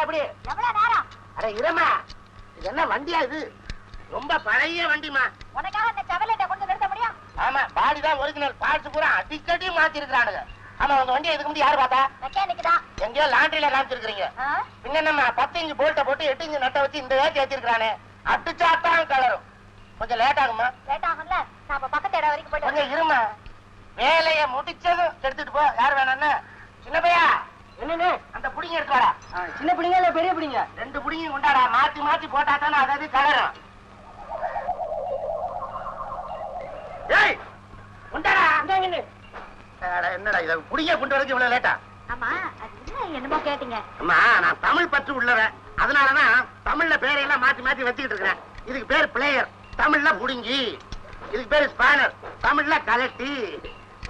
எப்படி? எவ்வளவு நேரம்? அட இருமா, இது என்ன வண்டியா இது? ரொம்ப பழைய வண்டிமா. உனக்காக இந்த செவலேட்டை கொண்டு நிறுத்த முடியும்? ஆமா, பாடி தான் ஒரிஜினல், பார்ட்ஸ் பூரா அடிக்கடி மாத்தி இருக்கிறானுங்க. ஆமா, உங்க வண்டியை இதுக்கு முன்னாடி யாரு பார்த்தா? மெக்கானிக் தான். எங்கேயோ லாண்டரியில காமிச்சிருக்கீங்க. பின்ன நம்ம 10 இன்ச் போல்ட்ட போட்டு 8 இன்ச் நட்டை வச்சு இந்த ஏற்றி வச்சிருக்கானே, அடிச்சாத்தான் கலரும். கொஞ்சம் லேட் ஆகுமா? லேட் ஆகும்ல, நான் இப்ப பக்கத்து இடம் வரைக்கும் போயிட்டு கொஞ்சம் இருமா, வேலையை முடிச்சதும் எடுத்துட்டு போ. யார் வேணான்னு? சின்ன பையா, என்னன்னு அந்த புடிங்க எடுத்து வாடா. சின்ன பிடிங்க இல்ல பெரிய பிடிங்க? 2 புடிங்க கொண்டாடா, மாத்தி மாத்தி போட்டா தானே அதாவது கலரும். ஏய் கொண்டாடா. என்னடா இத புடிங்க கொண்டு வரதுக்கு இவ்வளவு லேட்டா? ஆமா, அது என்ன என்னமோ கேட்டீங்க? அம்மா, நான் தமிழ் பற்று உள்ளவன், அதனாலதான் தமிழ்ல பேரையெல்லாம் மாத்தி மாத்தி வச்சுக்கிட்டு இருக்கிறேன். இதுக்கு பேர் பிளேயர், தமிழ்ல புடிங்கி. இதுக்கு பேரு ஸ்பானர், தமிழ்ல கலட்டி.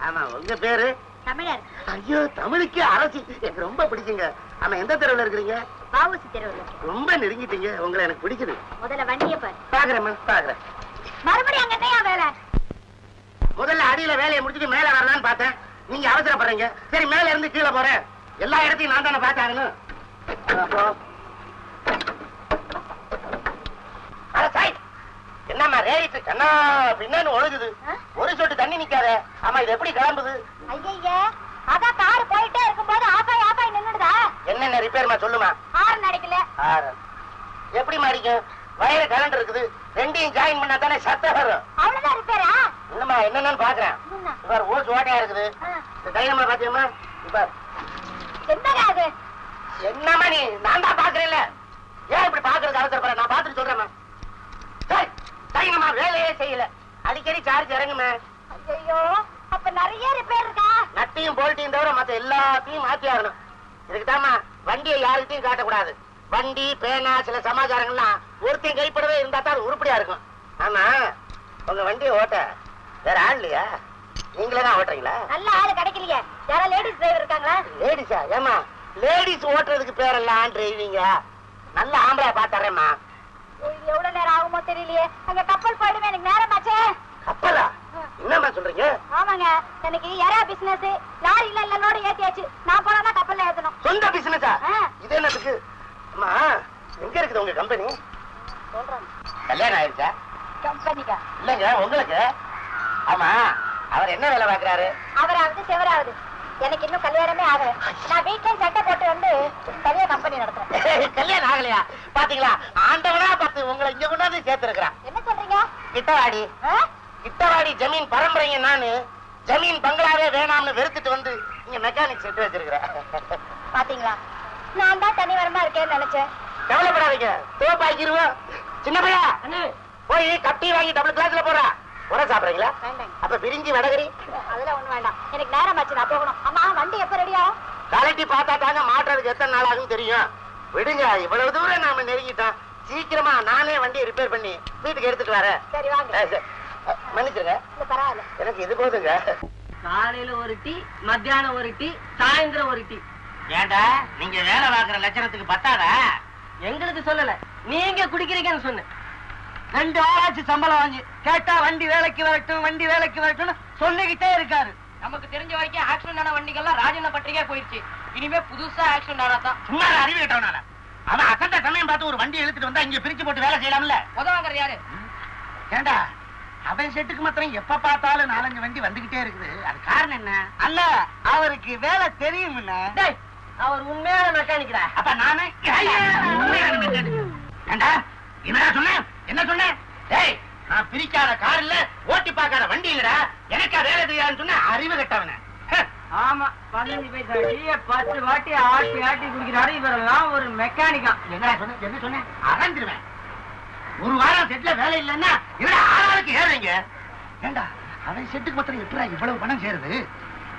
ஆமா, உங்க பேரு? தமிழர். ஐயோ, தமிழுக்கு அரசி எனக்கு ரொம்ப பிடிக்குங்க. ஆமா, எந்த தெருவுல இருக்கிறீங்க? பாவூசி தெருவுல. ரொம்ப நெருங்கிட்டீங்க, உங்களை எனக்கு பிடிக்குது. முதல்ல வண்டியை பாரு. பாக்குறேன் பாக்குறேன். மறுபடியும் அங்க என்னையா வேலை? முதல்ல அடியில வேலையை முடிச்சுட்டு மேல வரலான்னு பார்த்தேன். நீங்க அவசரப்படுறீங்க. சரி, மேல இருந்து கீழே போறேன். எல்லா இடத்தையும் நான் தானே பார்த்தாகணும். என்னம்மா ரேடிட்டு கண்ணா பின்னான்னு ஒழுகுது, ஒரு சொட்டு தண்ணி நிக்காத. ஆமா, இது எப்படி கிளம்புது? ஐயா, அதான் கார் போயிட்டே இருக்கும்போது ஆஃபாய் ஆஃபாய் நின்னுடுதா? என்னென்ன ரிப்பேர்மா சொல்லுமா? ஹார்ன் அடிக்கல. எப்படி மாறிக்கும்? வயல கரண்ட் இருக்குது, ரெண்டையும் ஜாயின் பண்ணா தானே சத்தம் வரும். அவ்வளவுதான் ரிப்பேரா? என்னம்மா என்னன்னு பாக்குறேன். இவர் ஓட்டு ஓட்டையா இருக்குது. தைரியமா பாத்தியம்மா? இப்ப என்னங்க அது? என்னம்மா நீ? நான் தான் பாக்குறேன்ல, ஏன் இப்படி பாக்குறது அவசரப்படுற? நான் பாத்துட்டு சொல்றேம்மா. தைரியமா வேலையே செய்யல, அடிக்கடி சார்ஜ் இறங்குமே. ஐயோ, அப்ப நிறைய ரிப்பேர் இருக்கா? நட்டையும் போல்ட்டையும் தவிர மத்த எல்லாத்தையும் மாத்தி ஆகணும். இதுக்குதாம்மா வண்டியை யாருக்கிட்டையும் காட்டக்கூடாது. வண்டி பேனா சில சமாச்சாரங்கள்லாம் ஒருத்தையும் கைப்படவே இருந்தா தான் அது உருப்படியா இருக்கும். ஆமா, உங்க வண்டியை ஓட்ட வேற ஆள் இல்லையா? நீங்களே தான் ஓட்டுறீங்களா? நல்ல ஆளு கிடைக்கலையே. யாரா லேடிஸ் டிரைவர் இருக்காங்களா? லேடிஸா? ஏமா, லேடிஸ் ஓட்டுறதுக்கு பேரெல்லாம் டிரைவிங்க. நல்ல ஆம்பளை பாத்துறேம்மா. எவ்வளவு நேரம் ஆகுமோ தெரியலையே. அங்க கப்பல் போயிடுமே, எனக்கு நேரம் ஆச்சே. கப்பலா? என்னம்மா சொல்றீங்க? ஆமாங்க, எனக்கு எறா பிசினஸ். லாரியில இல்ல லோடு ஏத்தியாச்சு, நான் போனா கப்பல்ல ஏத்தணும். சொந்த பிசினஸா? இது என்னத்துக்கு? அம்மா, எங்க இருக்குது உங்க கம்பெனி? சொல்றேன். கல்யாணம் ஆயிடுச்சா? கம்பெனிக்கா? இல்லங்க, உங்களுக்கு. ஆமா, அவர் என்ன வேலை பாக்குறாரு? அவராவது செவராவது, எனக்கு இன்னும் கல்யாணமே ஆகல. நான் வீட்டுல சட்டை போட்டு வந்து தனியா கம்பெனி நடத்துறேன். கல்யாணம் ஆகலையா? பாத்தீங்களா, ஆண்டவனா பார்த்து உங்களை இங்க கொண்டாந்து சேர்த்திருக்கிறான். என்ன சொல்றீங்க? கிட்டவாடி கிட்டவாடி ஜமீன் பரம்பரைங்க. நானு ஜமீன் பங்களாவே வேணாம்னு வெறுத்துட்டு வந்து இங்க மெக்கானிக் செட் வச்சிருக்கிறேன். பாத்தீங்களா, நான் தான் தனிவரமா இருக்கேன்னு நினைச்சேன். கவலைப்படாதீங்க, தோப்பாக்கிடுவோம். சின்ன பையா, போய் கட்டி வாங்கி டபுள் கிளாஸ்ல போறா. உர சாப்பிடுறீங்களா? அப்ப பிரிஞ்சி வடகரி அதெல்லாம் ஒண்ணு வேண்டாம், எனக்கு நேரம் ஆச்சு, நான் போகணும். ஆமா, வண்டி எப்ப ரெடி ஆகும்? கலட்டி பார்த்தா தாங்க மாட்டுறதுக்கு எத்தனை நாள் ஆகும் தெரியும். விடுங்க, இவ்வளவு தூரம் நாம நெருங்கிட்டோம். சீக்கிரமா நானே வண்டியை ரிப்பேர் பண்ணி வீட்டுக்கு எடுத்துட்டு வரேன். சரி வாங்க. மன்னிச்சிருங்க, பரவாயில்ல, எனக்கு இது போதுங்க. காலையில ஒரு டீ, மத்தியானம் ஒரு டீ, சாயந்தரம் ஒரு டீ. ஏண்டா, நீங்க வேலை பார்க்கிற லட்சணத்துக்கு பத்தாதா? எங்களுக்கு சொல்லல, நீங்க குடிக்கிறீங்கன்னு சொன்ன. 2 ஆளாச்சு சம்பளம் வாங்கி கேட்டா வண்டி வேலைக்கு வரட்டும், வண்டி வேலைக்கு வரட்டும் சொல்லிக்கிட்டே இருக்காரு. நமக்கு தெரிஞ்ச வரைக்கும் ஆக்சிடென்ட் ஆன வண்டிகள்லாம் ராஜண்ண பத்திரிக்கா போயிடுச்சு. இனிமே புதுசா ஆக்சிடென்ட் ஆனா தான். சும்மா அறிவு கேட்டவனால அவன் அசந்த சமயம் பார்த்து ஒரு வண்டி எடுத்துட்டு வந்தா இங்க பிரிச்சு போட்டு வேலை செய்யலாம்ல. உதவாங்கறது யாரு? ஏண்டா, அவன் செட்டுக்கு மாத்திரம் எப்ப பார்த்தாலும் 4-5 வண்டி வந்துகிட்டே இருக்குது. அது காரணம் என்ன? அல்ல, அவருக்கு வேலை தெரியும். அவர் உண்மையான மெக்கானிக்கா? அப்ப நானு ஏண்டா, என்ன சொன்னேன்? என்ன சொன்னேன்? டேய், நான் பிரிக்காத கார் இல்ல, ஓட்டி பார்க்காத வண்டி இல்லடா. எனக்கா வேலை தெரியாதுன்னு சொன்ன அறிவு கட்டவன. ஆமா, 15 பைசா டீயை 10 வாட்டி ஆட்டி ஆட்டி குடிக்கிறாரு. இவரெல்லாம் ஒரு மெக்கானிக்கா? என்ன சொன்ன? என்ன சொன்னேன்? அகந்துருவேன். ஒரு வாரம் செட்ல வேலை இல்லைன்னா இவர 6 ஏறுறீங்க. ஏண்டா, அவன் செட்டுக்கு மாத்திரம் எப்படா இவ்வளவு பணம் சேருது?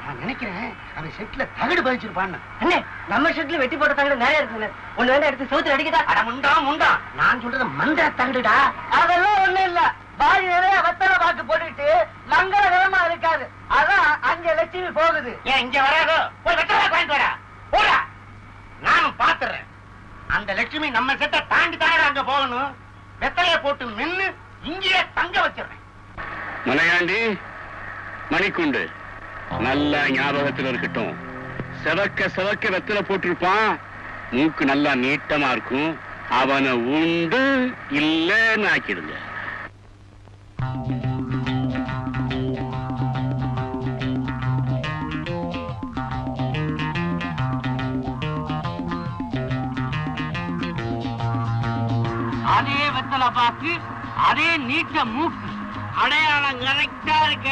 நான் நினைக்கிறேன் அவன் செட்ல தகடு பதிச்சிருப்பான்னு. அண்ணே, நம்ம செட்ல வெட்டி போட்ட தகடு நிறைய இருக்கு. ஒண்ணு வேண்டாம், எடுத்து சோத்துல அடிக்கதா? அட முண்டா முண்டா, நான் சொல்றது மந்திர தகடுடா. அதெல்லாம் ஒண்ணு இல்ல, பாடி நிறைய வெத்தலை பாக்கு போட்டுட்டு மங்களகரமா இருக்காது. அதான் அங்க லட்சுமி போகுது. ஏன் இங்க வராதோ? போய் வெத்தலை வாங்கிட்டு வரா. போடா, நானும் பாத்துறேன். அந்த லட்சுமி நம்ம செட்டை தாண்டி தானே அங்க போகணும். வெத்தலைய போட்டு மென்னு இங்கேயே தங்க வச்சிருக்கேன். மலையாண்டி, மணிக்குண்டு, நல்ல ஞாபகத்தில் இருக்கட்டும். செவக்க செவக்க வெத்தலை போட்டிருப்பான். மூக்கு நல்லா நீட்டமா இருக்கும். அவனை உண்டு இல்லன்னு ஆக்கிடுங்க. அதே வெத்தலை பாக்கு, அதே நீட்ட மூக்கு, அடையாளம் கரெக்டா இருக்க.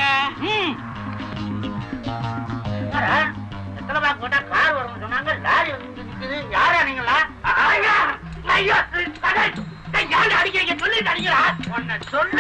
வெத்தலை பாக்கு போட்டா கார் வரும்னு சொன்னாங்க, லாரி வந்து நிக்குது. யாரா நீங்களா? யாரு அடிக்கிறீங்க? சொல்லிட்டு அடிக்கிறா. உன்னை சொல்ல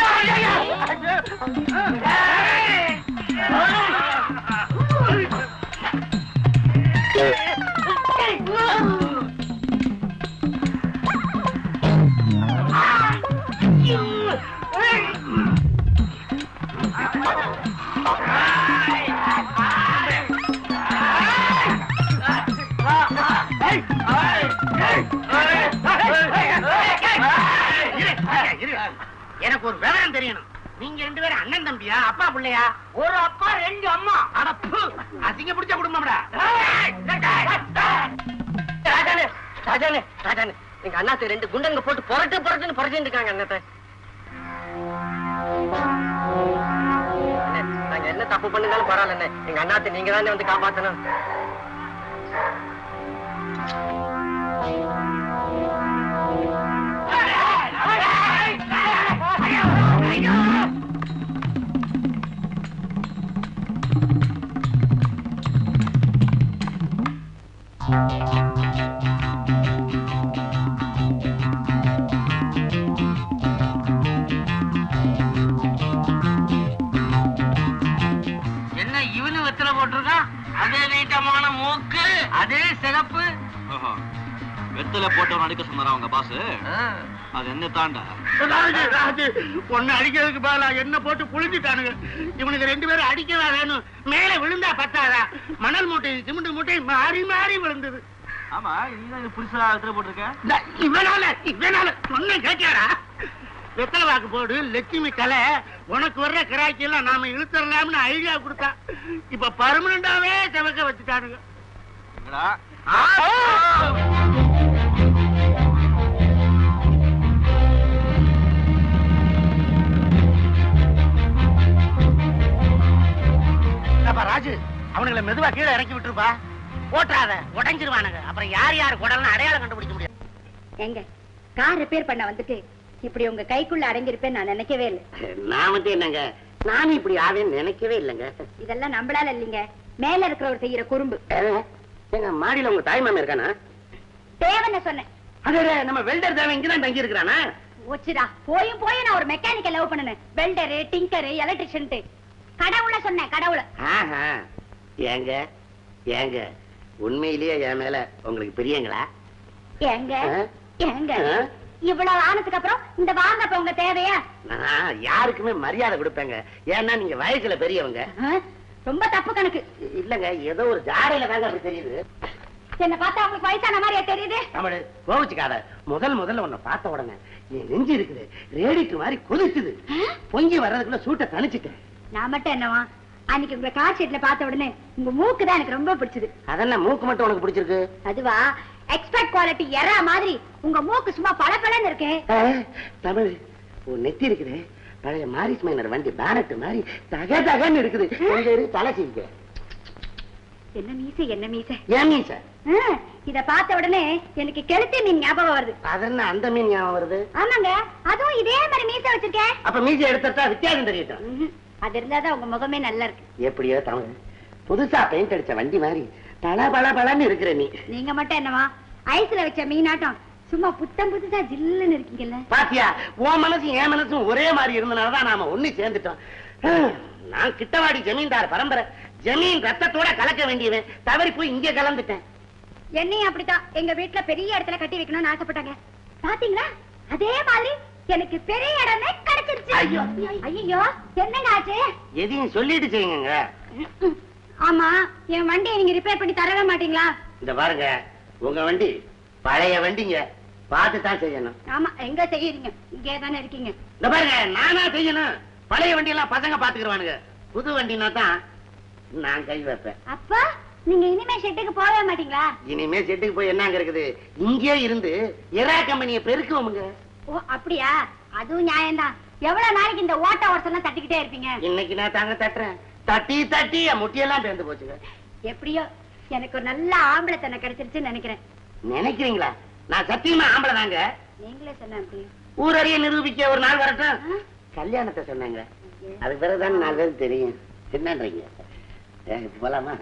எனக்கு ஒரு விவரம் தெரியணும். நீங்க 2 பேரும் அண்ணன் தம்பியா, அப்பா பிள்ளையா? ஒரு அப்பா 2 அம்மா. அடப்பு, அசிங்க பிடிச்ச குடும்பம்டா. ராஜானே ராஜானே ராஜானே, எங்க அண்ணாத்தை 2 குண்டங்க போட்டு புரட்டுன்னு புரட்டிட்டு இருக்காங்க. அண்ணாத்தை நாங்க என்ன தப்பு பண்ணுனாலும் பரவாயில்ல, எங்க அண்ணாத்தை நீங்க தானே வந்து காப்பாத்தணும். என்ன இவனு வெத்தலை போட்டிருக்கான்? அதே நீட்டமான மூக்கு, அதே சிகப்பு. வெத்தலை போட்டவன் அடிக்க சொன்னாரா அவங்க பாசு? அது என்ன தாண்டா? பொண்ணு அடிக்கிறதுக்கு பதிலா என்ன போட்டு புளிஞ்சுட்டானுங்க. இவனுக்கு 2 பேரும் அடிக்கவா வேணும்? மேல விழுந்தா பத்தாதா? மணல் மூட்டை சிமெண்ட் மூட்டை மாறி மாறி விழுந்தது. ஆமா, நீ புதுசா வெத்தலை போட்டிருக்க. இவனால சொன்ன கேட்டாரா? வெத்தலை வாக்கு போடு, லட்சுமி தலை, உனக்கு வர்ற கிராக்கி எல்லாம் நாம இழுத்துடலாம்னு ஐடியா கொடுத்தா. இப்ப பர்மனண்டாவே செவக்க வச்சுட்டானுங்க. ராஜு, அவனுங்களை மெதுவா கீழே இறக்கி விட்டுருப்பா. போட்டாத, உடைஞ்சிருவானுங்க. அப்புறம் யார் யார் குடல்னு அடையாளம் கண்டுபிடிக்க முடியாது. எங்க கார் ரிப்பேர் பண்ண வந்துட்டு இப்படி உங்க கைக்குள்ள அடங்கியிருப்பேன் நான் நினைக்கவே இல்லை. நான் வந்து என்னங்க, நானும் இப்படி ஆவேன்னு நினைக்கவே இல்லைங்க. இதெல்லாம் நம்மளால இல்லைங்க, மேல இருக்கிறவர் செய்யற குறும்பு. எங்க மாடியில உங்க தாய் மாமா இருக்கானா? தேவன்னு சொன்னேன். அதே நம்ம வெல்டர் தேவன் இங்கதான் தங்கி இருக்கிறானா? ஓச்சுடா, போயும் நான் ஒரு மெக்கானிக்கல் லவ் பண்ணனேன். Welder, tinker, electrician. கடவுள சொன்னேன், கடவுள. ஏங்க ஏங்க, உண்மையிலேயே என் மேல உங்களுக்கு பிரியங்களா? ஏங்க ஏங்க, இவ்வளவு ஆனதுக்கு அப்புறம் இந்த வாங்க உங்க தேவையா? நான் யாருக்குமே மரியாதை கொடுப்பேங்க. ஏன்னா நீங்க வயசுல பெரியவங்க. ரொம்ப தப்பு கணக்கு. இல்லங்க, ஏதோ ஒரு ஜாடையில தாங்க அப்படி தெரியுது. என்ன பார்த்தா உங்களுக்கு வயசான மாதிரியா தெரியுது? தமிழ் கோவிச்சுக்காத. முதல்ல உன்னை பார்த்த உடனே என் நெஞ்சு இருக்குது, ரேடிக்கு மாதிரி கொதிச்சுது. பொங்கி வர்றதுக்குள்ள சூட்டை தணிச்சுட்டேன். நான் மட்டும் என்னவா, அன்னைக்கு உங்க கார் ஷீட்ல பார்த்த உடனே உங்க மூக்கு தான் எனக்கு ரொம்ப பிடிச்சது. அதெல்லாம் மூக்கு மட்டும் உனக்கு பிடிச்சிருக்கு? அதுவா, எக்ஸ்பர்ட் குவாலிட்டி எறா மாதிரி உங்க மூக்கு சும்மா பளபளன்னு இருக்கு. தமிழ், உன் நெத்தி இருக்குது பழைய மாரிஸ் மைனர் வண்டி பேனட் மாதிரி தகன்னு இருக்குது. தலை சீக்க. என்ன மீசை, என்ன மீசை? ஏன் மீசை? இத பார்த்த உடனே எனக்கு கெளுத்தி மீன் ஞாபகம் வருது. அதென்ன அந்த மீன் ஞாபகம் வருது? ஆமாங்க, அதுவும் இதே மாதிரி மீசை வச்சிருக்கேன். அப்ப மீசை எடுத்தா வித்தியாசம் தெரியட்டும். அது இருந்தாதான் உங்க முகமே நல்லா இருக்கு. எப்படியோ தமிழ், புதுசா பெயிண்ட் அடிச்ச வண்டி மாதிரி பளபளன்னு இருக்கிற நீ. நீங்க மட்டும் என்னவா, ஐஸ்ல வச்ச மீனாட்டம் சும்மா புத்தம் புதுசா ஜில்லுன்னு இருக்கீங்கல்ல. பாத்தியா, உன் மனசும் என் மனசும் ஒரே மாதிரி இருந்தனாலதான் நாம ஒண்ணு சேர்ந்துட்டோம். நான் கிட்டவாடி ஜமீன்தார் பரம்பரை, ஜமீன் ரத்தத்தோட கலக்க வேண்டியவன், தவறி போய் இங்கே கலந்துட்டேன். என்னையும் அப்படித்தான் எங்க வீட்டுல பெரிய இடத்துல கட்டி வைக்கணும்னு ஆசைப்பட்டாங்க. பாத்தீங்களா, அதே மாதிரி எனக்கு பெரிய இடமே கிடைச்சிருச்சு. ஐயோ, என்னங்க ஆச்சு? எதையும் சொல்லிட்டு செய்யுங்க. ஆமா, என் வண்டியை நீங்க ரிப்பேர் பண்ணி தரவே மாட்டீங்களா? இந்த பாருங்க, உங்க வண்டி பழைய வண்டிங்க, பார்த்து தான் செய்யணும். ஆமா, எங்க செய்யறீங்க? இங்கே தானே இருக்கீங்க. இந்த பாருங்க, நானா செய்யணும். பழைய வண்டி எல்லாம் பசங்க பாத்துக்கிடுவானுங்க. புது வண்டினா தான் நான் கை வைப்பேன். அப்பா, நீங்க இனிமே ஷெட்டுக்கு போகவே மாட்டீங்களா? இனிமே ஷெட்டுக்கு போய் என்னங்க இருக்குது, இங்கே இருந்து எரா கம்பெனியை பெருக்குவோமுங்க. ஓ அப்படியா, அதுவும் நியாயம்தான். எவ்வளவு நாளைக்கு இந்த ஓட்ட ஓட்டெல்லாம் தட்டிக்கிட்டே இருப்பீங்க? இன்னைக்கு நான் தாங்க தட்டுறேன். தட்டி தட்டி என் முட்டியெல்லாம் பேர்ந்து போச்சுங்க. எப்படியோ எனக்கு ஒரு நல்ல ஆம்பளை தன்னை கிடைச்சிருச்சுன்னு நினைக்கிறேன். நினைக்கிறீங்களா? நான் சத்தியமா ஆம்பளை தாங்க. நீங்களே சொன்ன ஊரறிய நிரூபிக்க ஒரு நாள் வரட்டும். கல்யாணத்தை சொன்னாங்க, அதுக்கு பிறகுதான் 4 பேருக்கு தெரியும். என்னன்றீங்க? போலாமா?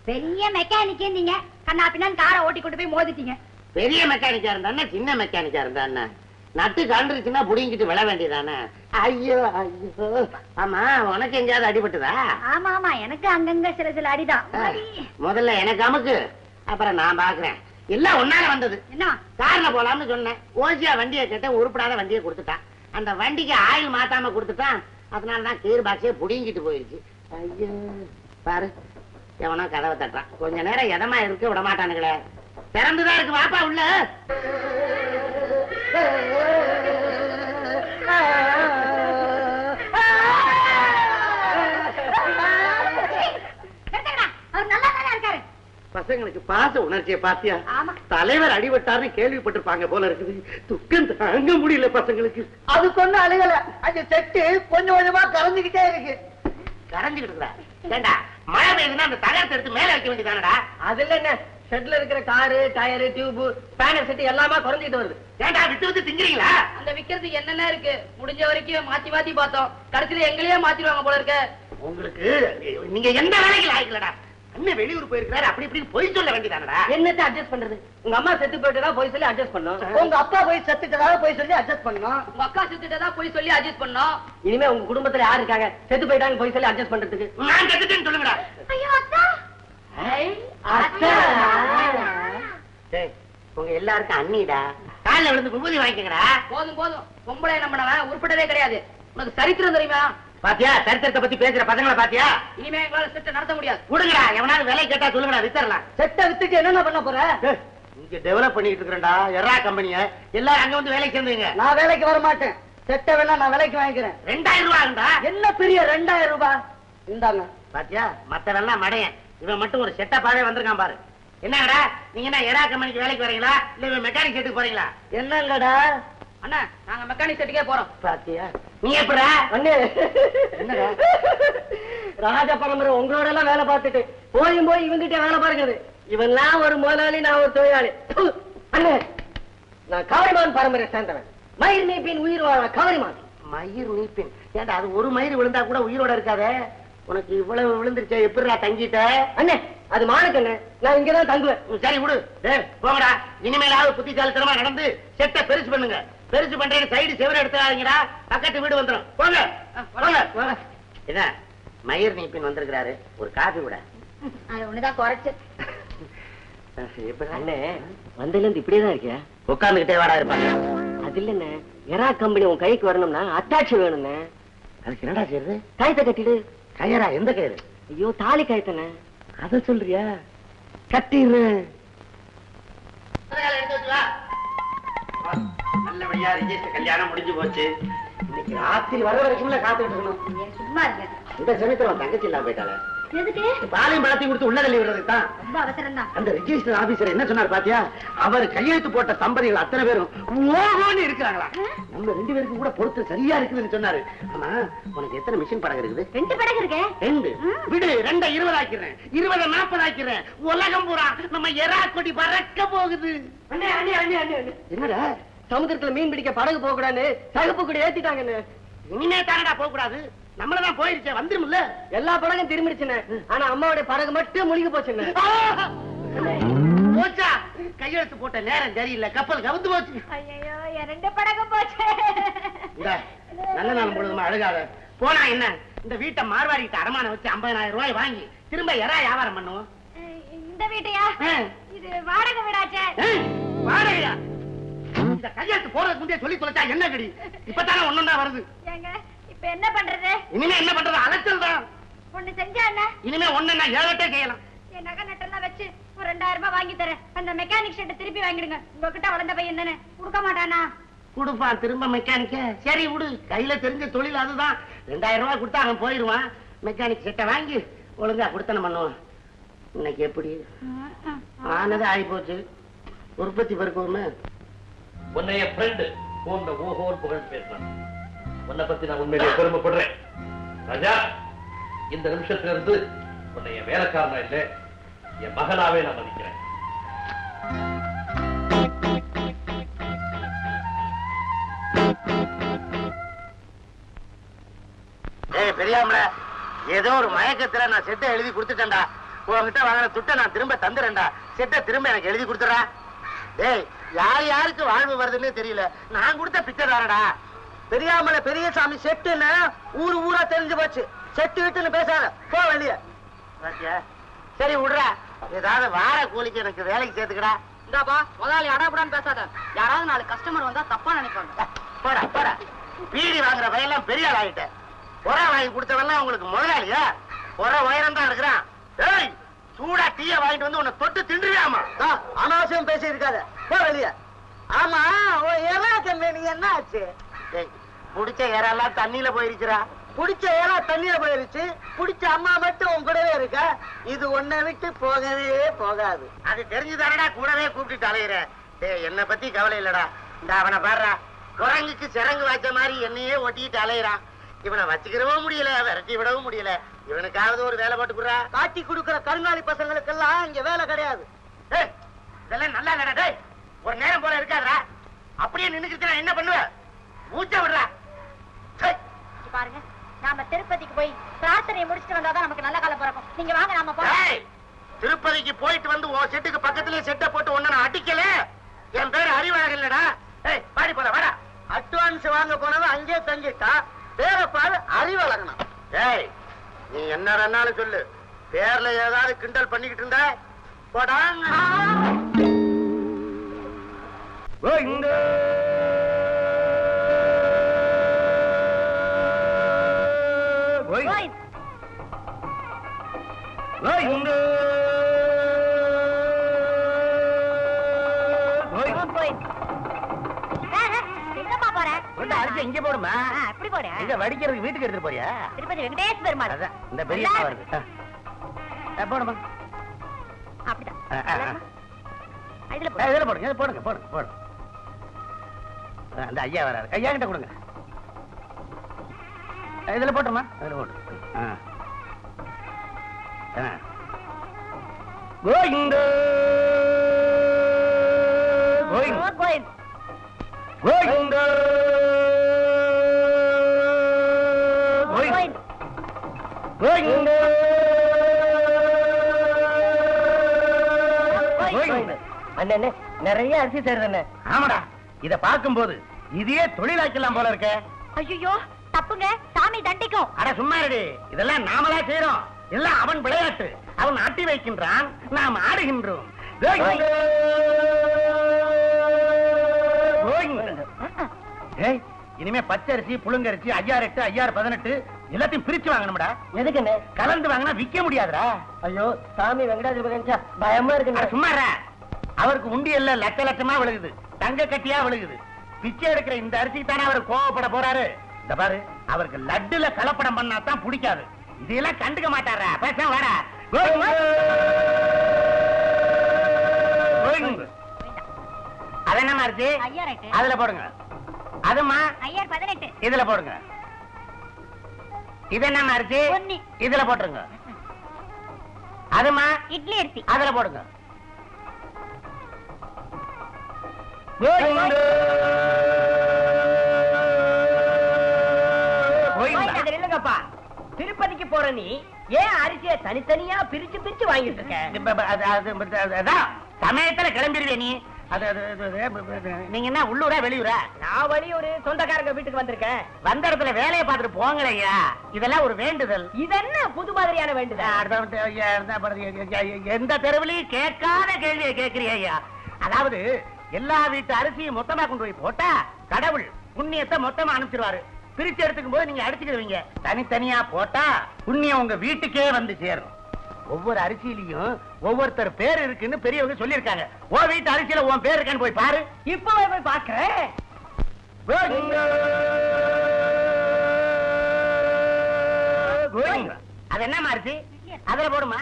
பெரிய மெக்கானிக் நீங்க, கண்ணா பின்னான்னு காரை ஓட்டி கொண்டு போய் மோதிட்டீங்க. பெரிய மெக்கானிக்கா இருந்தா சின்ன மெக்கானிக்கா இருந்தா நட்டு கண்டுருச்சுன்னா புடிங்கிட்டு விழ வேண்டியதானே. ஐயோ ஐயோ. ஆமா, உனக்கு எங்கேயாவது அடிபட்டுதா? ஆமா ஆமா, எனக்கு அங்கங்க சில அடிதான். முதல்ல எனக்கு அமுக்கு, அப்புறம் நான் பாக்குறேன். எல்லாம் ஒன்னால வந்தது. என்ன கார்ல போலாம்னு சொன்னேன். ஓசியா வண்டியை கேட்ட உருப்படாத வண்டியை கொடுத்துட்டான். அந்த வண்டிக்கு ஆயில் மாத்தாம கொடுத்துட்டான். அதனாலதான் கீர் பாக்ஸே புடிங்கிட்டு போயிருச்சு. ஐயோ பாரு, எவனோ கதவை தட்டுறான். கொஞ்ச நேரம் எதமா இருக்க விட மாட்டானுங்களே. திறந்துதான் இருக்கு, வாப்பா உள்ள. பசங்களுக்கு பாச உணர்ச்சியை பாத்தியா? தலைவர் அடிபட்டாருன்னு கேள்விப்பட்டிருப்பாங்க போல இருக்குது. துக்கம் தாங்க முடியல பசங்களுக்கு. அதுக்கு ஒண்ணு அழுகல, அந்த செட்டு கொஞ்சம் கொஞ்சமா கரைஞ்சுக்கிட்டே இருக்கு. கரைஞ்சுக்கிட்டு ஏண்டா, மழை பெய்யுதுன்னா அந்த தகரத்தை எடுத்து மேல வைக்க வேண்டியதானடா. அதுல என்ன, ஷெட்ல இருக்கிற car, tyre, tube, spanner set எல்லாமே குறைஞ்சிட்டு வருது. ஏண்டா விட்டு விட்டு திங்கிறீங்களா? அந்த விக்கிறதுக்கு என்னென்ன இருக்கு, முடிஞ்ச வரைக்கும் மாத்தி மாத்தி பார்த்தோம். கடைசியில எங்களையே மாத்திடுவாங்க போல இருக்க. உங்களுக்கு நீங்க எந்த வேலைக்கு லாய்க்கலடா. அண்ணன் வெளியூர் போயிருக்காரு, அப்படி இப்படி போய் சொல்ல வேண்டியதானடா. என்னத்தை அட்ஜஸ்ட் பண்றது? உங்க அம்மா செத்து போயிட்டதா போய் சொல்லி அட்ஜஸ்ட் பண்ணோம். உங்க அப்பா போய் செத்துட்டதா போய் சொல்லி அட்ஜஸ்ட் பண்ணோம். உங்க அக்கா செத்துட்டதா போய் சொல்லி அட்ஜஸ்ட் பண்ணோம். இனிமே உங்க குடும்பத்துல யாரு இருக்காங்க செத்து போயிட்டாங்க போய் சொல்லி அட்ஜஸ்ட் பண்றதுக்கு? நான் செத்துட்டேன்னு சொல்லுங்கடா. ஐயோ அத்தா, டேய், உங்க எல்லாருக்கும் அண்ணிடா. காலைல விழுந்து விபூதி வாங்கிக்கங்கடா. போதும் போதும், பொம்பளை நம்பினவன் உருப்பட்டதே கிடையாது. உனக்கு சரித்திரம் தெரியுமா? பாத்தியா, சரித்திரத்தை பத்தி பேசுற பசங்களை பாத்தியா? இனிமே எங்களால செட்டை நடத்த முடியாது. விடுங்கடா, எவனாவது வேலை கேட்டா சொல்லுங்கடா, வித்தரலாம். செட்டை வித்துட்டு என்னென்ன பண்ண போற? இங்க டெவலப் பண்ணிட்டு இருக்கேன்டா எரா கம்பெனிய. எல்லாரும் அங்க வந்து வேலைக்கு சேர்ந்துங்க. நான் வேலைக்கு வர மாட்டேன். செட்டை வேணா நான் வேலைக்கு வாங்கிக்கிறேன். 2000 ரூபாய்டா. என்ன பெரிய 2000 ரூபாய்? இந்தாங்க. பாத்தியா, மத்தவெல்லாம் மடையன். இவன் மட்டும் ஒரு செட்டப்பாவே வந்திருக்கான் பாரு. என்னங்கடா, நீங்க என்ன எரா கம்பெனிக்கு வேலைக்கு வரீங்களா இல்ல இவன் மெக்கானிக் செட்டுக்கு போறீங்களா? என்னங்கடா அண்ணா, நாங்க மெக்கானிக் செட்டுக்கே போறோம். பாத்தியா, நீ எப்படா? அண்ணே, என்னடா ராஜ பரம்பரை உங்களோட எல்லாம் வேலை பார்த்துட்டு போய் இவங்கிட்ட வேலை பாருங்க. இவன்லாம் ஒரு முதலாளி, நான் ஒரு தொழிலாளி. அண்ணே, நான் கவரிமான் பரம்பரை சேர்ந்தவன். மயிர் நீப்பின் உயிர் வாழ கவரிமான். மயிர் நீப்பின்? ஏண்டா, அது ஒரு மயிர் விழுந்தா கூட உயிரோட இருக்காதே. உனக்கு இவ்வளவு விழுந்துருச்சே, எப்படிடா தங்கிட்ட? அண்ணே, அது மானுக்கு அண்ணே, நான் இங்கதான் தங்குவேன். சரி விடு. போங்கடா, இனிமேலாவது புத்திசாலித்தனமா நடந்து செட்டை பெருசு பண்ணுங்க. பெருசு பண்றேன்னு சைடு செவரை எடுத்துறாதீங்கடா, பக்கத்து வீடு வந்துடும். போங்க போங்க. என்ன மயிர் நீப்பின் வந்திருக்கிறாரு, ஒரு காபி விட. அது ஒண்ணுதான் குறைச்சு. அண்ணே, வந்ததுல இருந்து இப்படியேதான் இருக்கியா? உட்கார்ந்துகிட்டே வாடா இருப்பாங்க. அது இல்லண்ணே, எரா கம்பெனி உன் கைக்கு வரணும்னா அட்டாட்சி வேணும்ண்ணே. அதுக்கு என்னடா செய்யுது? கயத்தை கட்டிடு. கயரா? எந்த கயிறு? ஐயோ, தாலி கயத்தண்ணே. அத சொல்றியா? கட்டிடுறேன். நல்லபடியா ரிஜிஸ்டர் கல்யாணம் முடிஞ்சு போச்சு. இன்னைக்கு ராத்திரி வர வரைக்கும்ல காத்துக்கிட்டு இருக்கணும். சும்மா இருங்க. இந்த சமயத்துல தங்கச்சி இல்லாம போயிட்டாளே. எதுக்கு? பாலையும் பழத்தையும் கொடுத்து உள்ள தள்ளி விடுறதுக்கு தான். ரொம்ப அவசரம் தான். அந்த ரிஜிஸ்டர் ஆபீசர் என்ன சொன்னார் பாத்தியா? அவர் கையெழுத்து போட்ட தம்பதிகள் அத்தனை பேரும் ஓஹோன்னு இருக்கிறாங்களா. நம்ம 2 பேருக்கும் கூட பொறுத்து சரியா இருக்குதுன்னு சொன்னாரு. ஆமா, உனக்கு எத்தனை மிஷின் படகு இருக்குது? 2 படகு இருக்கு. 2 விடு, 2 20 ஆக்கிறேன், 20 40 ஆக்கிறேன். உலகம் பூரா நம்ம எரா கொடி பறக்க போகுது. அண்ணே அண்ணே அண்ணே அண்ணே, என்னடா, சமுத்திரத்துல மீன் பிடிக்க படகு போக கூடாது, சகப்பு கூட ஏத்திட்டாங்கன்னு. இனிமே தானடா போக கூடாது. நம்மளதான் போயிருச்சே, வந்துரும்ல. எல்லா படகும் திரும்பிடுச்சுன்னு, ஆனா அம்மாவுடைய படகு மட்டும் முழுகி போச்சுன்னு. போச்சா? கையெழுத்து போட்ட நேரம் சரியில்லை, கப்பல் கவுந்து போச்சு. ஐயோ, 2 படகு போச்சு. நல்ல நாள் முழுதுமா அழுகாத. போனா என்ன, இந்த வீட்டை மார்வாடிக்கிட்ட அடமான வச்சு 50,000 ரூபாய் வாங்கி திரும்ப எரா வியாபாரம் பண்ணுவோம். இந்த வீட்டையா? இது வாடகை வீடாச்சே. வாடகையா? இந்த கையெழுத்து போறதுக்கு முன்னே சொல்லி தொலைச்சா என்ன கடி? இப்பதானே ஒண்ணுண்டா வருது. ஏங்க, இப்ப என்ன பண்றது? இனிமே என்ன பண்றது? அலைச்சல் தான். ஒண்ணு செஞ்சா என்ன? இனிமே ஒண்ணு 7 செய்யலாம். என் நகை நட்டெல்லாம் வச்சு ஒரு 2000 ரூபாய் வாங்கி தரேன். அந்த மெக்கானிக் ஷெட்டை திருப்பி வாங்கிடுங்க. உங்ககிட்ட வளர்ந்த பையன் தானே, கொடுக்க மாட்டானா? கொடுப்பான் திரும்ப மெக்கானிக்க. சரி விடு, கையில தெரிஞ்ச தொழில் அதுதான். 2000 ரூபாய் கொடுத்தா அவன் போயிடுவான். மெக்கானிக் செட்டை வாங்கி ஒழுங்கா கொடுத்தன பண்ணுவான். இன்னைக்கு எப்படி ஆனது ஆகி போச்சு. உற்பத்தி பெருக்கவுமே உன்னைய ஃப்ரெண்டு போன்ற ஓஹோல் புகழ் பேசினான். உன்னை பத்தி நான் உண்மையிலேயே பெருமைப்படுறேன் ராஜா. இந்த நிமிஷத்துல இருந்து உன்னைய வேலைக்காரனா இல்லை, என் மகனாவே நான் மதிக்கிறேன். பெரியாமல ஏதோ ஒரு மயக்கத்துல நான் செட்டை எழுதி கொடுத்துட்டேன்டா. உங்ககிட்ட வாங்கின துட்டை நான் திரும்ப தந்துறேன்டா. செட்டை திரும்ப எனக்கு எழுதி கொடுத்துறா. டேய், யார் யாருக்கு வாழ்வு வருதுன்னு தெரியல. நான் கொடுத்த பிச்சை தானடா. பெரியாமல பெரியசாமி செட்டுன்னு ஊரு ஊரா தெரிஞ்சு போச்சு. செட்டு விட்டுன்னு பேசாத, போ வெளிய. சரி விடுறா, ஏதாவது வார கூலிக்கு எனக்கு வேலைக்கு சேர்த்துக்கடா. இந்தாப்பா முதலாளி அடாபடான்னு பேசாத. யாராவது 4 கஸ்டமர் வந்தா தப்பா நினைப்பாங்க. போடா போடா. பீடி வாங்குற வயெல்லாம் பெரிய ஆள் ஆகிட்ட. உர வாங்கி கொடுத்தவெல்லாம் உங்களுக்கு முதலாளியா? உர உயரம் தான் இருக்கிறான். ஏய், சூடா டீய வாங்கிட்டு வந்து உன்னை தொட்டு திண்டுவியாமா? அனாவசியம் பேசி இருக்காத, போ வெளிய. ஆமா, நீ என்ன ஆச்சு? புடிச்ச ஏரெல்லாம் தண்ணியில போயிருச்சுரா. புடிச்ச ஏரா தண்ணியில போயிருச்சு. புடிச்ச அம்மா மட்டும் உன் கூடவே இருக்க. இது உன்னை விட்டு போகவே போகாது. அது தெரிஞ்சுதானடா கூடவே கூப்பிட்டு அலையிற. என்னை பத்தி கவலை இல்லடா. இந்த அவனை பாடுறா, குரங்குக்கு சிறங்கு வச்ச மாதிரி என்னையே ஒட்டிட்டு அலையிறான். இவனை வச்சுக்கிறவும் முடியல, விரட்டி விடவும் முடியல. இவனுக்காவது ஒரு வேலை போட்டு குடுறா. காட்டி கொடுக்கிற கருங்காலி பசங்களுக்கெல்லாம் இங்க வேலை கிடையாது. இதெல்லாம் நல்லா இல்லடா. ஒரு நேரம் போல இருக்காதா? அப்படியே நின்னுக்கிட்டு என்ன பண்ணுவ? மூச்ச விடுறா. பாருங்க, நாம திருப்பதிக்கு போய் பிரார்த்தனையை முடிச்சுட்டு வந்தாதான் நமக்கு நல்ல காலம் பிறக்கும். நீங்க வாங்க, நாம போறோம். திருப்பதிக்கு போயிட்டு வந்து உன் செட்டுக்கு பக்கத்திலேயே செட்டை போட்டு ஒண்ணு நான் அடிக்கல. என் பேரு அறிவழகன் இல்லடா. பாடி போல வாடா. அட்வான்ஸ் வாங்க போனவன் அங்கே தங்கிட்டா. பேரை பாரு, அறிவழகனா. ஏய், நீ என்ன வேணாலும் சொல்லு. பேர்ல ஏதாவது கிண்டல் பண்ணிக்கிட்டு இருந்த போடாங்க. இங்க போடுமா? எப்படி போற? இங்க வடிக்கிறதுக்கு வீட்டுக்கு எடுத்துட்டு போறியா? திருப்பதி வெங்கடேஷ் பெருமாள். இந்த பெரிய வருது. போடுமா? அப்படிதான். இதுல போடுங்க, போடுங்க போடுங்க போடுங்க. அந்த ஐயா வராரு. ஐயா கிட்ட கொடுங்க. இதுல போட்டுமா? இதுல போட்டு. கோவிந்த கோவிந்த கோவிந்த அண்ணே நிறைய அரிசி சேருது. ஆமாடா, இத பார்க்கும் போது இதையே தொழிலாக்கலாம் போல இருக்க. ஐயோ, தப்புங்க, சாமி தண்டிக்கும். அட சும்மா இருடி, இதெல்லாம் நாமளா செய்யறோம். எல்லாம் அவன் விளையாட்டு. அவன் ஆட்டி வைக்கின்றான், நாம் ஆடுகின்றோம். ஏய், இனிமே பச்சரிசி, புழுங்கரிசி, 5008, 5018 எல்லாத்தையும் பிரிச்சு வாங்கணும்டா. எதுக்குன்னு? கலந்து வாங்கினா விக்க முடியாதுடா. ஐயோ, சாமி வெங்கடாஜலபதி பயமா இருக்கு. சும்மா அவருக்கு உண்டியல்ல லட்ச லட்சமா விழுகுது, தங்க கட்டியா விழுகுது. பிச்சை எடுக்கிற இந்த அரிசிக்கு தானே அவர் கோவப்பட போறாரு. இந்த பாரு, அவருக்கு லட்டுல கலப்படம் பண்ணா தான் பிடிக்காது. இதெல்லாம் கண்டுக்க மாட்டாரா? பேச வாடா. அது என்னமா இருக்கு? அதுல போடுங்க. அதுமா 18. இதுல போடுங்க. இது என்னமா இருக்கு? இதுல போட்டுருங்க. அதுமா இட்லி அரிசி. அதுல போடுங்க. இல்லங்கப்பா, திருப்பதிக்கு போற நீ ஏன் அரிசிய தனித்தனியா பிரிச்சு பிரிச்சு வாங்கிட்டு இருக்க? சமயத்துல கிளம்பிடுவே நீ. நீங்க என்ன உள்ளூரா வெளியூரா? நான் வெளியூரு, சொந்தக்காரங்க வீட்டுக்கு வந்திருக்கேன். வந்த இடத்துல வேலையை பார்த்துட்டு போங்களையா. இதெல்லாம் ஒரு வேண்டுதல். இது என்ன புது மாதிரியான வேண்டுதல்? எந்த தெருவிலையும் கேட்காத கேள்வியை கேட்கிறியா? அதாவது எல்லா வீட்டு அரிசியும் மொத்தமா கொண்டு போய் போட்டா கடவுள் புண்ணியத்தை மொத்தமா அனுப்பிச்சிருவாரு. பிரிச்சு எடுத்துக்கும் போது நீங்க அடிச்சுக்கிடுவீங்க. தனித்தனியா போட்டா புண்ணியம் உங்க வீட்டுக்கே வந்து சேரும். ஒவ்வொரு அரிசியிலையும் ஒவ்வொருத்தர் பேர் இருக்குன்னு பெரியவங்க சொல்லியிருக்காங்க. உன் வீட்டு அரிசியில உன் பேர் இருக்கான்னு போய் பாரு. இப்பவே போய் பாக்குறேன். அது என்னமா இருக்கு? அதுல போடுமா.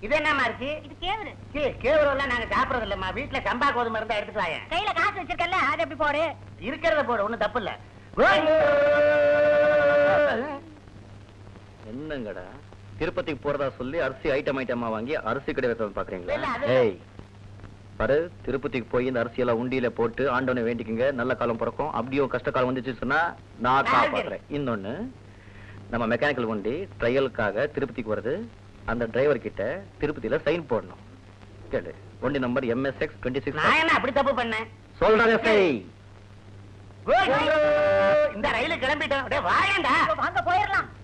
இது என்னமா இருக்கு? இது கேவரு. கேவரம் எல்லாம் நாங்க சாப்பிடறது இல்லம்மா. வீட்டுல சம்பா கோதுமை இருந்தா எடுத்துட்டு வாங்க. கையில காசு வச்சிருக்கல, அது எப்படி போடு? இருக்கிறத போடு, ஒண்ணும் தப்பு இல்ல. என்னங்கடா திருப்பதிக்கு போறதா சொல்லி அரிசி ஐட்டமா வாங்கி அரிசி கடை வைக்க பாக்குறீங்களா? இல்ல, அது- ஏய் பாரு, திருப்பதிக்கு போய் இந்த அரிசி எல்லாம் உண்டியில போட்டு ஆண்டவனை வேண்டிக்கங்க, நல்ல காலம் பிறக்கும். அப்படியும் கஷ்ட காலம் வந்துச்சு சொன்னா நான் காப்பாத்துறேன். இன்னொன்னு, நம்ம மெக்கானிக்கல் வண்டி ட்ரையலுக்காக திருப்பதிக்கு வருது. அந்த டிரைவர் கிட்ட திருப்பதியில சைன் போடணும். கேளு, வண்டி நம்பர் MSX 26. நான் என்ன அப்படி தப்பு பண்ணேன்? சொல்றாங்க செய். இந்த ரயிலு கிளம்பிட்டோம். வாயண்டா. வாங்க போயிடலாம்.